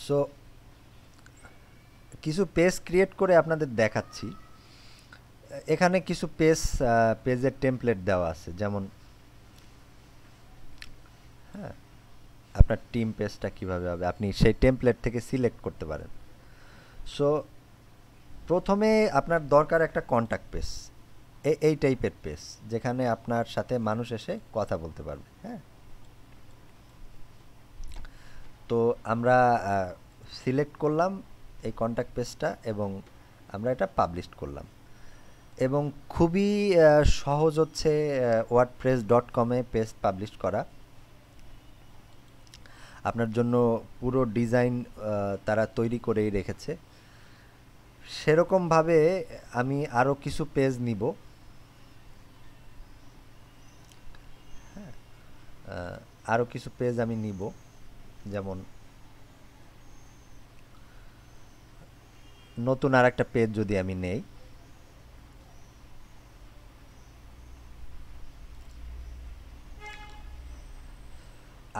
So কিছু page create করে আপনাদের দেখাচ্ছি। এখানে কিছু পেজের টেমপ্লেট দেওয়া আছে, যেমন হ্যাঁ, আপনার টিম পেজটা কিভাবে হবে আপনি সেই টেমপ্লেট থেকে সিলেক্ট করতে পারেন। সো প্রথমে আপনার দরকার একটা কন্ট্যাক্ট পেজ, এই টাইপের পেজ যেখানে আপনার সাথে মানুষ এসে কথা বলতে পারবে। হ্যাঁ, তো আমরা সিলেক্ট করলাম এই কন্ট্যাক্ট পেজটা এবং আমরা এটা পাবলিশ করলাম। এবং খুবই সহজ হচ্ছে wordpress.com-এ পেজ পাবলিশ করা। আপনার জন্য পুরো ডিজাইন তারা তৈরি করেই রেখেছে। সেরকমভাবে আমি আরও কিছু পেজ নিব। আরও কিছু পেজ আমি নিব, যেমন নতুন আর একটা পেজ যদি আমি নেই,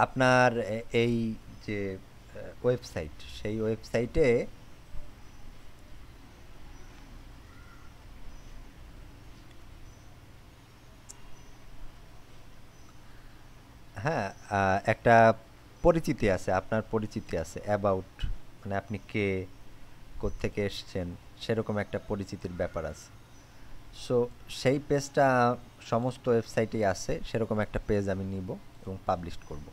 আপনার এই যে ওয়েবসাইট, সেই ওয়েবসাইটে হ্যাঁ একটা পরিচিতি আছে, আপনার পরিচিতি আছে, অ্যাবাউট মানে আপনি কে, কোত্থেকে এসছেন, সেরকম একটা পরিচিতির ব্যাপার আছে। সো সেই পেজটা সমস্ত ওয়েবসাইটেই আছে, সেরকম একটা পেজ আমি নিব এবং পাবলিশ করব।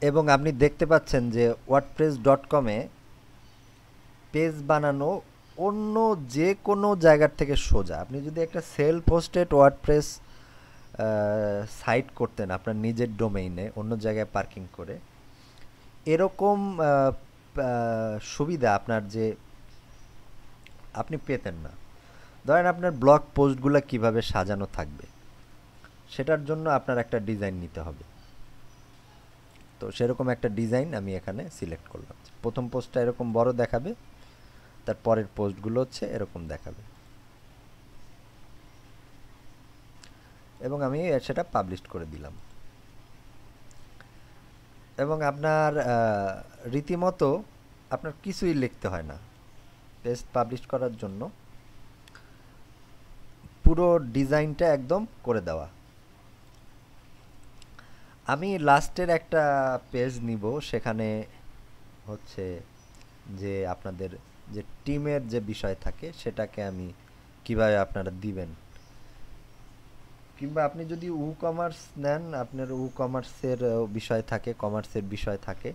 এবং আপনি দেখতে পাচ্ছেন যে wordpress.com-এ পেজ বানানো অন্য যে কোনো জায়গার থেকে সোজা। আপনি যদি একটা সেলফ হোস্টেড ওয়ার্ডপ্রেস সাইট করতেন আপনার নিজের ডোমেইনে অন্য জায়গায় পার্কিং করে, এরকম সুবিধা আপনার যে আপনি পেতেন না। ধরেন আপনার ব্লগ পোস্টগুলো কিভাবে সাজানো থাকবে, সেটার জন্য আপনার একটা ডিজাইন নিতে হবে। তো সেরকম একটা ডিজাইন আমি এখানে সিলেক্ট করলাম। প্রথম পোস্টটা এরকম বড় দেখাবে, তার পরের পোস্টগুলো হচ্ছে এরকম দেখাবে, এবং আমি সেটা পাবলিশ করে দিলাম। এবং আপনার রীতিমতো আপনার কিছুই লিখতে হয় না পেজ পাবলিশ করার জন্য, পুরো ডিজাইনটা একদম করে দেওয়া। আমি লাস্টের একটা পেজ নিব, সেখানে হচ্ছে যে আপনাদের যে টিমের যে বিষয় থাকে সেটাকে আমি কিভাবে আপনারা দিবেন, কিংবা আপনি যদি কমার্স নেন, আপনার কমার্সের বিষয় থাকে, কমার্সের বিষয় থাকে।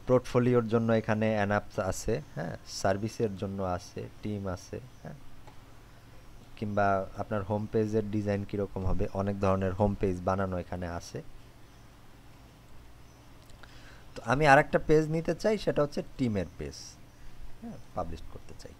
পোর্টফোলিওর জন্য এখানে অ্যানাপস আছে, হ্যাঁ, সার্ভিসের জন্য আছে, টিম আছে, হ্যাঁ, কিংবা আপনার হোম পেজের ডিজাইন কীরকম হবে, অনেক ধরনের হোম পেজ বানানো এখানে আছে। তো আমি আরেকটা পেজ নিতে চাই, সেটা হচ্ছে টিমের পেজ, হ্যাঁ, পাবলিশ করতে চাই।